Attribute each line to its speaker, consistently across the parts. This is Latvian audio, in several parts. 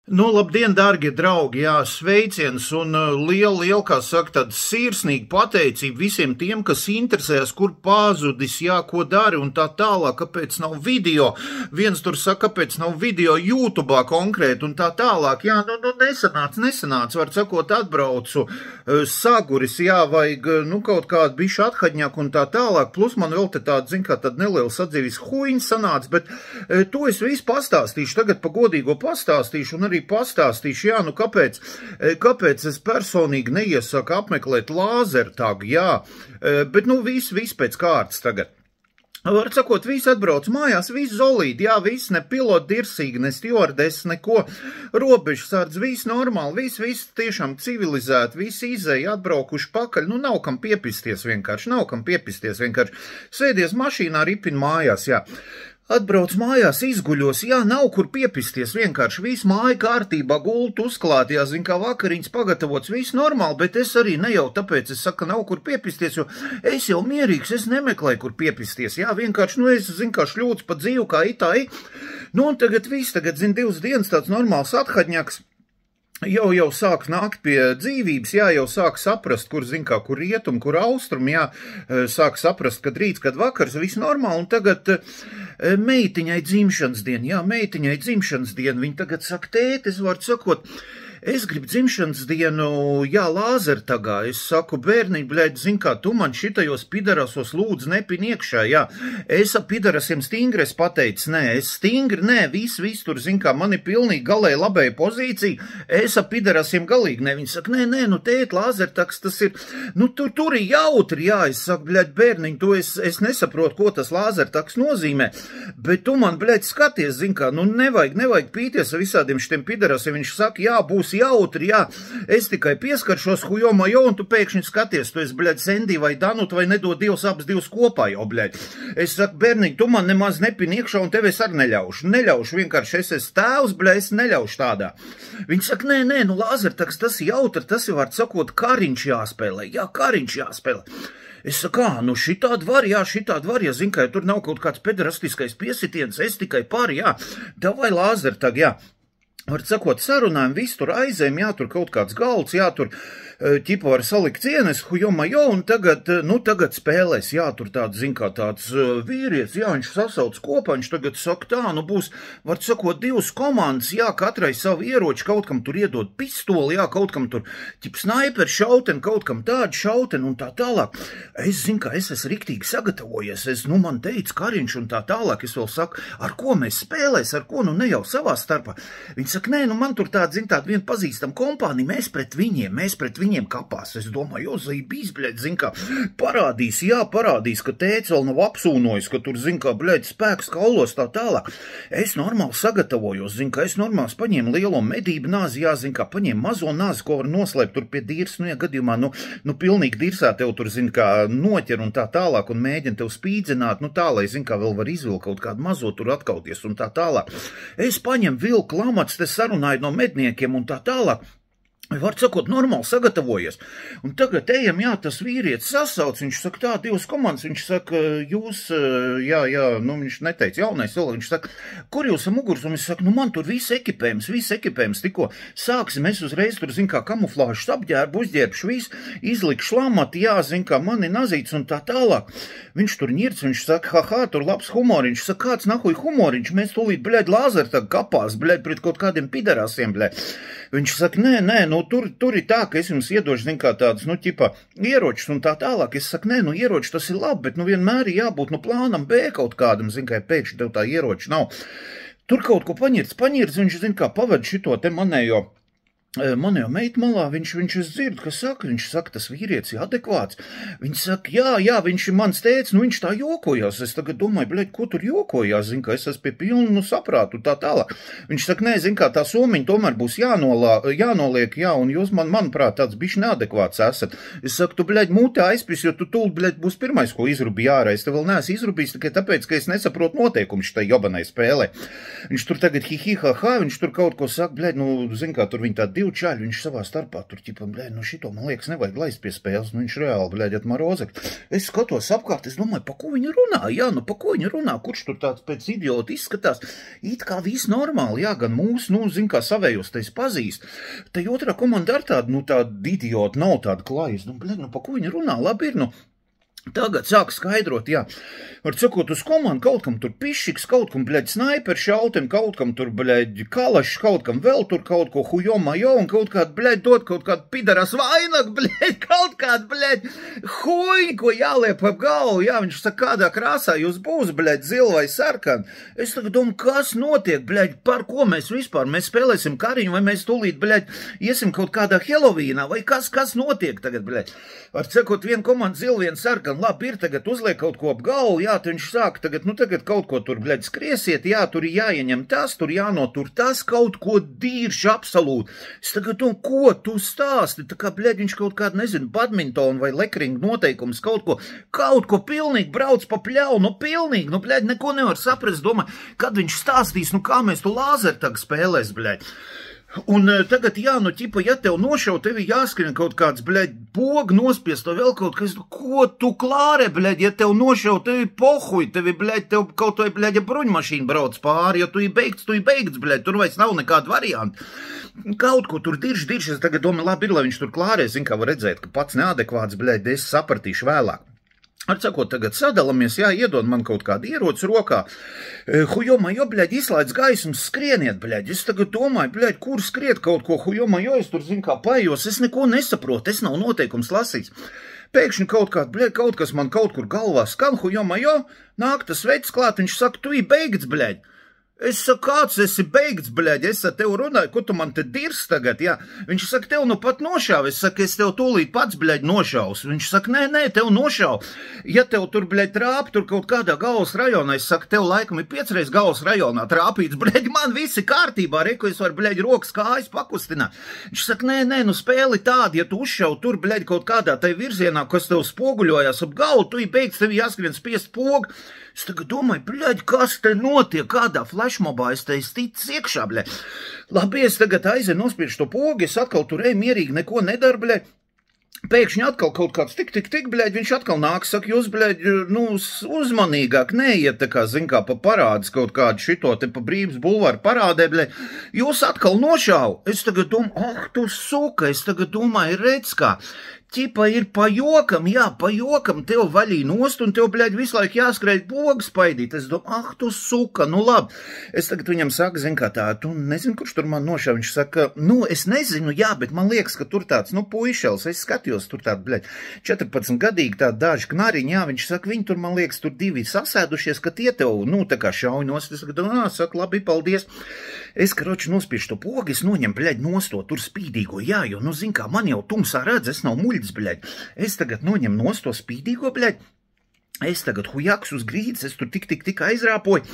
Speaker 1: Nu, labdien, dārgie draugi, jā, sveiciens un liela, kā saka, tāda sirsnīga pateicība visiem tiem, kas interesēs, kur pazudis, jā, ko dari un tā tālāk, kāpēc nav video. Viens tur saka, kāpēc nav video YouTube'ā konkrēti un tā tālāk, jā, nu nesanāca, var sakot, atbraucu, saguris, jā, vajag, kaut kādu bišu athaģņaku un tā tālāk, plus man vēl te tāda, zin kā, tāda neliela sadzīvis huiņa sanāca, bet to es visu pastāstīšu, tagad pa godīgo pastāstīšu un arī pastāstīšu, jā, kāpēc es personīgi neiesaku apmeklēt lāzertagu, jā, bet, viss pēc kārtas tagad. Var sakot, visi atbrauc mājās, visi zolīdi, jā, visi ne piloti dirsīgi, ne stjordes, neko robežsardz, visi normāli, visi tiešām civilizēti, visi izēja atbraukuši pakaļ, nav kam piepisties vienkārši, sēdies mašīnā, ripin mājās, jā. Atbrauc mājās, izguļos, jā, nav kur piepisties, vienkārši visu māju kārtībā, gultu uzklāt, jā, zin kā vakariņas pagatavots, viss normāli, bet es arī ne jau tāpēc, es saku, nav kur piepisties, jo es jau mierīgs, es nemeklēju, kur piepisties, jā, vienkārši, es, zin kā šļūts pa dzīvu, kā itai, un tagad, zin, 2 dienas tāds normāls athaģņaks, jau sāk nākt pie dzīvības, jā, jau sāk saprast, kur, zin kā, kur rietum, kur austrum, jā, sāk saprast, kad rīts, kad vakars, viss normāli, un tagad meitiņai dzimšanas diena, viņa tagad saka, tēt, es varu sakot, es gribu dzimšanas dienu, jā, lāzertagā, es saku, bērniņ, bļaļ, zin kā, tu man šitajos pidarasos lūdzu nepin iekšā, jā, es ap pidarasiem stingri es pateicu, nē, es stingri, nē, viss tur, zin kā, man ir pilnīgi galēji labēja pozīcija, es ap pidarasiem galīgi, nē, viņi saka, nē, tēt, lāzertags, tas ir, tur ir jautri, jā, es saku, bļaļ, bērniņ, tu es nesaprotu, ko tas lāzertags nozīmē, bet tu man, bļaļ, skaties, zin kā, nevajag pīties ar visādiem šitiem pidarasiem, viņš saka, jā, būs jautri, jā, es tikai pieskaršos hujomajo, un tu pēkšņi skaties, tu esi, bļaļ, Sendī vai Danut, vai nedod abas divas kopā jau, bļaļ. Es saku, bērniņ, tu man nemaz nepin iekšā, un tev es arī neļaušu, vienkārši es esmu tēvs, bļaļ, es neļaušu tādā. Viņi saka, nē, lāzertags, tas ir jautri, tas ir, var sakot, kariņš jāspēlē, jā, kariņš jāspēlē. Es saku, šitādi var, ja zin, ka tur nav kaut kāds pederastiskais piesitiens, es tikai par, jā, davai lāzertag, jā. Var sakot, sarunājam, viss tur aizēm, jā, tur kaut kāds galds, jā, tur ķipa var salikt cienes, hujomajo, un tagad spēlēs, jā, tur tāds, zin kā, tāds vīrietis, jā, viņš sasauc kopā, viņš tagad saka, tā, būs, var sakot, 2 komandas, jā, katrai savu ieroči, kaut kam tur iedod pistoli, jā, kaut kam tur, ķip snaiper šauten, kaut kam tādu šauten, un tā tālāk. Es, zin kā, es esmu riktīgi sagatavojies, man teica kariņš un tā tālāk, es vēl saku, ar ko mēs spēlēs, ar ko, ne jau savā starpā. Viņi saka, nē, man tur tāda, zin, tāda viena pazīstam kompānija, mēs pret viņiem kapās. Es domāju, zībīs, bļaļ, zin kā, parādīs, ka tēts vēl nav apsūnojis, ka tur, zin kā, bļaļ, spēks kaulos tā tālāk. Es normāli sagatavojos, zin kā, es normāli paņēmu lielo medību nāzi, jā, zin kā, paņēmu mazo nāzi, ko var noslēpt tur pie dīrs, ja gadījumā, pilnīgi dirsā tev tur, zin kā, noķer un tā tālāk, un mēģina tev spīdzināt, tā, lai, zin kā, vēl var izvilkt kaut kādu mazo tur atkauties un tā tālāk. Es paņemu vilku lamats, te sarunāju no medniekiem un tā tālāk. Var sakot, normāli sagatavojies. Un tagad ejam, jā, tas vīrietis sasauc, viņš saka, tā, 2 komandas, viņš saka, jūs, jā, viņš neteica jaunais cilvēks, viņš saka, kur jūs muguras, un viņš saka, man tur viss ekipējums, tikko sāksim, es uzreiz tur, zin kā, kamuflāžas apģērbu, uzģērbšu visu, izlikšu lamati, jā, zin kā, man ir nazīts un tā tālāk. Viņš tur ņirds, viņš saka, tur labs humoriņš, saka, kāds nahuj humoriņš, mēs tūlīt, bļaļ, lāzertag kapās, bļaļ, pret kaut kādiem pidarāsiem, bļaļ. Viņš saka, nē, tur ir tā, ka es jums iedošu, zin kā tādas, ķipa, ieročus un tā tālāk. Es saku, nē, ieroči tas ir labi, bet, vienmēr ir jābūt, plānam B kaut kādam, zin kā, pēkšņi tev tā ieroči nav. Tur kaut ko paņirds, viņš, zin kā, paved šito te manējo meitu malā, viņš es dzirdu, kas saka, viņš saka, tas vīrietis ir adekvāts. Viņš saka, jā, viņš ir mans tēts, viņš tā jokojās. Es tagad domāju, bļaļ, ko tur jokojās, zin kā, es esmu pie pilnu saprātu, tā tālāk. Viņš saka, nē, zin kā, tā somiņa tomēr būs jānoliek, jā, un jūs manuprāt, tāds bišķi neadekvāts esat. Es saku, tu, bļaļ, mūtē aizpis, jo tu tūlīt, bļaļ, būs pirmais, ko izrubi ārā. Es te vēl neesmu izrubījis tikai tāpēc, ka es nesaprotu noteikumu šitai jobanai spēlē. Viņš tur tagad viņš tur kaut ko saka, bļaļ, zin kā, tur viņi tā 2 divi čaļi, viņš savā starpā tur, ķipam, bļēd, nu šito, man liekas, nevajag laist pie spēles, nu viņš reāli, bļēd, Marozek. Es skatos apkārt, es domāju, pa ko viņi runā, jā, nu pa ko viņi runā, kurš tur tāds pēc idiota izskatās, it kā viss normāli, jā, gan mūs, nu, zin kā savējos, tais pazīst. Tai otrā komanda ar tādu, nu, tādu idiota, nav tāda klājas, nu, bļēd, nu pa ko viņi runā, labi ir, nu. Tagad sāk skaidrot, jā, var sakot uz komandu, kaut kam tur pišiks, kaut kam, bļaļ, snaiper šautem, kaut kam tur, bļaļ, kalašs, kaut kam vēl tur kaut ko hujoma-jo, un kaut kādu, bļaļ, dot kaut kādu pidaras vainag, bļaļ, kaut kādu, bļaļ, huņ, ko jāliep ap galvu, jā, viņš saka, kādā krāsā jūs būs, bļaļ, zil vai sarkan. Es tagad domāju, kas notiek, bļaļ, par ko mēs vispār, mēs spēlēsim kariņu, vai mēs tūlīt, bļaļ, iesim kaut kādā Helovīnā, vai kas notiek tagad, bļaļ. Var sakot, viena komanda zil, viena sarkan, labi, ir tagad uzliek kaut ko ap galvu, jā, tad viņš sāk tagad, nu tagad kaut ko tur, bļaļ, skriesiet, jā, tur ir jāieņem tas, tur jānotur tas, kaut ko dīrš absolūti. Es tagad domāju, ko tu stāsti, tā kā, bļaļ, viņš kaut kādu, nezinu, badmintonu vai lekringu noteikums, kaut ko pilnīgi brauc pa pļauju, nu pilnīgi, nu, bļaļ, neko nevar saprast, domāju, kad viņš stāstīs, nu kā mēs tu lāzertagu spēlēs, bļaļ. Un tagad, jā, nu, ķipa, ja tev nošau, tevi jāskrien kaut kāds, bļaļ, pogu nospiest, vai vēl kaut kas, ko tu klāre, bļaļ, ja tev nošau, tevi pohuj, tevi, bļaļ, tev kaut vai, bļaļ, ja bruņmašīna brauc pāri, ja tu ir beigts, bļaļ, tur vairs nav nekāda varianta. Kaut ko tur dirž, es tagad domāju, labi ir, lai viņš tur klārē, zin, kā var redzēt, ka pats neadekvāts, bļaļ, es sapratīšu vēlāk. Ar sakot, tagad sadalamies, jā, iedod man kaut kādu ieroci rokā. Hujoma-jo, bļaļ, izslēdz gaismas, skrieniet, bļaļ. Es tagad domāju, bļaļ, kur skriet kaut ko hujoma-jo, es tur, zin, kā paejos, es neko nesaprotu, es nav noteikums lasīts. Pēkšņi kaut kāds, bļaļ, kaut kas man kaut kur galvā skan, hujoma-jo, nāk tas veids klāt, viņš saka, tu beigts, bļaļ. Es saku, kāds esi beigts, bļaļ, es ar tevi runāju, ko tu man te dirs tagad, jā. Viņš saka, tev nu pat nošāv, es saku, es tev tūlīt pats, bļaļ, nošaus. Viņš saka, nē, tev nošāv. Ja tev tur, bļaļ, trāp, tur kaut kādā galvas rajonā, es saku, tev laikam ir 5 reizes galvas rajonā trāpīts, bļaļ, man visi kārtībā, reku, es varu, bļaļ, rokas kājas pakustināt. Viņš saka, nē, nu spēli tādi, ja tu uzšauj tur, bļaļ, kaut kādā tai virzienā, kas tev spoguļojās ap galvu, tu ir beigts, tev jāskrien spiest pogu. Es tagad domāju, bļaļ, kas te notiek, kādā flashmobā es te ticis iekšā, bļaļ. Labi, es tagad aizēju nospiešu to pogu, es atkal tur mierīgi neko nedaru, bļaļ. Pēkšņi atkal kaut kāds tik, bļaļ, viņš atkal nāk, saka, jūs, bļaļ, nu, uzmanīgāk neiet, tā kā, zin kā, pa parādas kaut kādu šito, te pa Brības bulvāru parādē, bļaļ, jūs atkal nošāvu. Es tagad domāju, tu suka, es tagad domāju, redz kā. Ķipa ir pa jokam, jā, pa jokam, tev vaļī nost, un tev, bļaļ, visu laiku jāskrēt pogu spaidīt. Es domāju, tu suka, nu labi. Es tagad viņam saku, zin kā tā, tu nezinu, kurš tur man nošāv. Viņš saka, nu, es nezinu, jā, bet man liekas, ka tur tāds, nu, puišels, es skatījos, tur tāda, bļaļ, 14 gadīgi tāda daži knariņi, jā, viņš saka, viņi tur, man liekas, tur divi sasēdušies, ka tie tev, nu, tā kā šauj nost. Es saku, labi, paldies. Es, karoči, nospiešu to pogu, es noņem, bļaļ, nosto tur spīdīgo, jā, jo, nu, zin kā, man jau tumsā redz, es nav muļs, bļaļ. Es tagad noņem nosto spīdīgo, bļaļ. Es tagad hujaks uz grīdas, es tur tik aizrāpoju.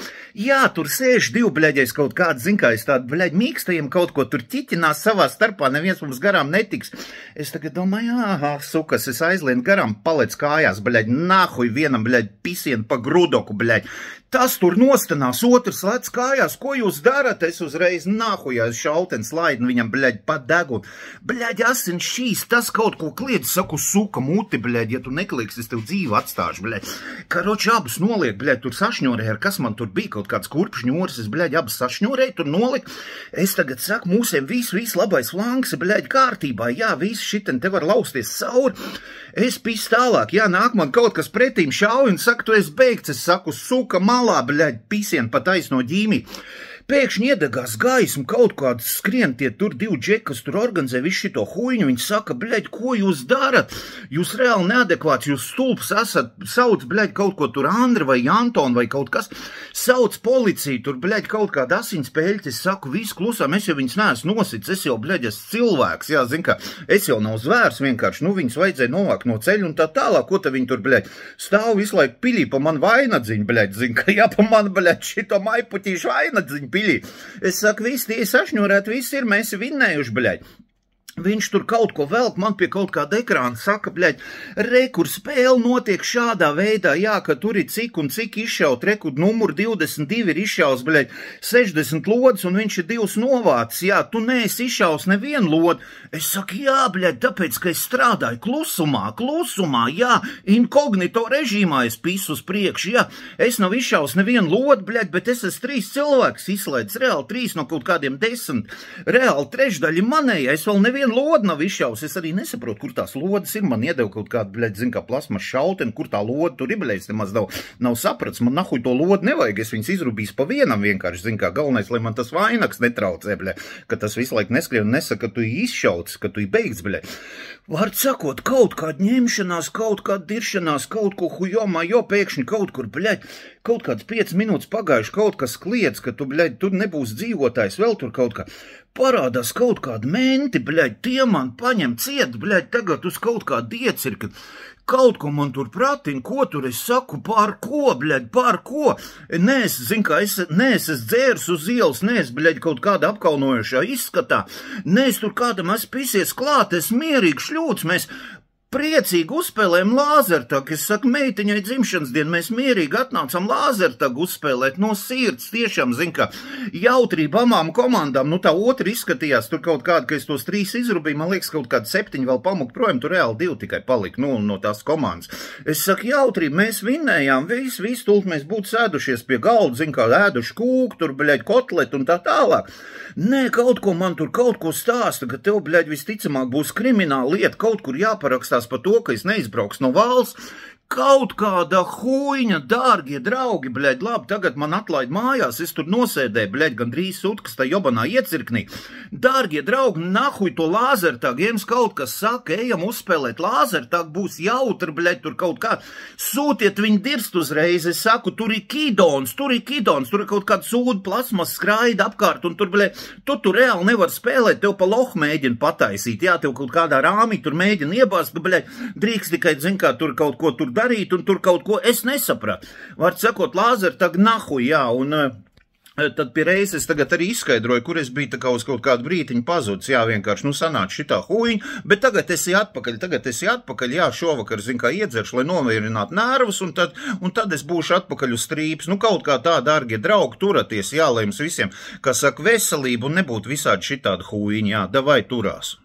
Speaker 1: Jā, tur sēž divi, bļaļ, kaut kāds, zin kā, es tādu, bļaļ, mīkstajiem kaut ko tur ķiķinās savā starpā, neviens mums garām netiks. Es tagad domāju, aha, sukas, es aizlienu garām, palec kājās, bļaļ, nahuj vienam, bļaļ, pisien pa grudoku, bļaļ. Tas tur nostanās, otrs lec kājās, ko jūs darat? Es uzreiz nāhujās šautens laidnu viņam, bļaļ, pa degunu. Bļaļ, asin šīs, tas kaut ko kliedz, saku, suka muti, bļaļ, ja tu neklieks, es tev dzīvi atstāšu, bļaļ. Karoči abus noliek, bļaļ, tur sašņorēja, ar kas man tur bija, kaut kāds kurpšņoris, es, bļaļ, abus sašņorēju, tur noliek. Es tagad saku, mūsiem visu labais flanks, bļaļ, kārtībā, jā, visu šiten te var lausties cauri. Es pīstu tālāk, jā, nāk man kaut kas pretīm šauj un saka, tu esi beigts, es saku, suka malā, bļaļ, pisien pa taisno ģīmī. Pēkšņi iedegās gaismu, kaut kāds skrien tie tur divi džeki, kas tur organizē visu šito huiņu, viņi saka, bļaļ, ko jūs darat? Jūs reāli neadekvāts, jūs stulps esat, sauc, bļaļ, kaut ko tur Andri vai Anton vai kaut kas, sauc policiju, tur, bļaļ, kaut kāda asiņspēļķi, es saku, visu klusām, es jau viņus neesmu nosits, es jau, bļaļ, esmu cilvēks, jā, zin kā, es jau nav zvērs vienkārši, nu, viņus vajadzēja novākt no ceļa un tā tālāk, ko te viņi tur, bļaļ, stāv visu laiku pilī pa man vainadziņu, bļaļ, zin kā, jā, pa man, bļaļ, šito maiputīšu vainadziņu pilī. Es saku, visi tie sašņurēt, visi ir, mēs vinnējuši, bļaļ. Viņš tur kaut ko velk, man pie kaut kāda ekrāna saka, bļaļ, kur spēle notiek šādā veidā, jā, ka tur ir cik un cik izšaut, kur numur 22 ir izšaus, bļaļ, 60 lodas un viņš ir 2 novācis, jā, tu neesi izšaus nevienu lodu. Es saku, jā, bļaļ, tāpēc, ka es strādāju klusumā, jā, inkognito režīmā es pisu uz priekšu, jā, es nav izšaus nevienu lodu, bļaļ, bet es esmu 3 cilvēkus izslēdz, reāli 3 no kaut kādiem 10, reāli trešdaļa manēja, es vēl nevienu lodu nav izšaus, es arī nesaprotu, kur tās lodas ir, man iedeva kaut kādu, bļaļ, zin kā plasmas šauteni, kur tā loda tur ir, bļaļ, es nemaz nav saprats, man nahuj to lodu nevajag, es viņas izrubīs pa vienam vienkārši, zin kā, galvenais, lai man tas vainags netraucē, bļaļ, ka tas visu laiku neskrien un nesaka, ka tu izšauts, ka tu beigts, bļaļ. Vārds sakot, kaut kāda ņemšanās, kaut kāda diršanās, kaut ko hujomā, jo pēkšņi kaut kur, bļaļ, kaut kāds 5 minūtes pagājuši, kaut kas kliedz, ka tu, bļaļ, tur nebūs dzīvotājs, vēl tur kaut kā. Parādās kaut kādi menti, bļaļ, tie man paņem ciet, bļaļ, tagad uz kaut kādu iecirka. Kaut ko man tur pratina, ko tur es saku, par ko, bļaļ, par ko? Nē, es, zin kā, es dzērs uz ielas, nē, es, bļaļ, kaut kāda apkaunojošā izskatā, nē, es tur kādam esmu pisies klāt, es mierīgi šļūts, mēs priecīgi uzspēlējam lāzertagu. Es saku, meitiņai dzimšanas dienu, mēs mierīgi atnācam lāzertagu uzspēlēt no sirds. Tiešām, zin kā, jautrība abām komandām. Nu, tā otra izskatījās, tur kaut kāda, ka es tos 3 izrubīju, man liekas, kaut kāda 7 vēl pamuka projām, tur reāli 2 tikai palika, nu, no tās komandas. Es saku, jautrība, mēs vinnējām, visu tult mēs būtu sēdušies pie galda, zin kā, ēduši kūku, tur, bļaļ, kotletu un tā tālāk. Nē, kaut ko man tur kaut ko stāsta, ka tev, bļaļ, visticamāk būs krimināla lieta, kaut kur jāparakstās par to, ka es neizbrauks no valsts. Kaut kāda huiņa, dārgie draugi, bļaļ, labi, tagad man atlaid mājās, es tur nosēdēju, bļaļ, gandrīz sutkas tā jobanā iecirknī. Dārgie draugi, nahuj to lāzertagu, jums kaut kas saka, ejam uzspēlēt lāzertagu, būs jautri, bļaļ, tur kaut kā. Sūtiet viņu dirst uzreiz, es saku, tur ir kidons, tur ir kaut kāds sūdu plasmas skraida apkārt, un tur, bļaļ, tu reāli nevar spēlēt, tev pa lohu mēģina pataisīt, jā, tev kaut kādā rāmī tur mēģina iebāzt, bļaļ, drīkst tikai, zin kā, tur kaut ko tur darīt, un tur kaut ko es nesapratu. Vārds sakot, lāzertagu nahu, jā, un tad pie reizes tagad arī izskaidroju, kur es biju tā kā uz kaut kādu brītiņu pazudis, jā, vienkārši, nu, sanāca šitā huiņa, bet tagad esi atpakaļ, jā, šovakar, zin kā, iedzeršu, lai nomierinātu nervus, un tad es būšu atpakaļ uz strīpas, nu, kaut kā tā, dārgie draugi, turaties, jā, lai jums visiem, kā saka, veselību un nebūtu visādi šitādi huiņi, jā, davai turās.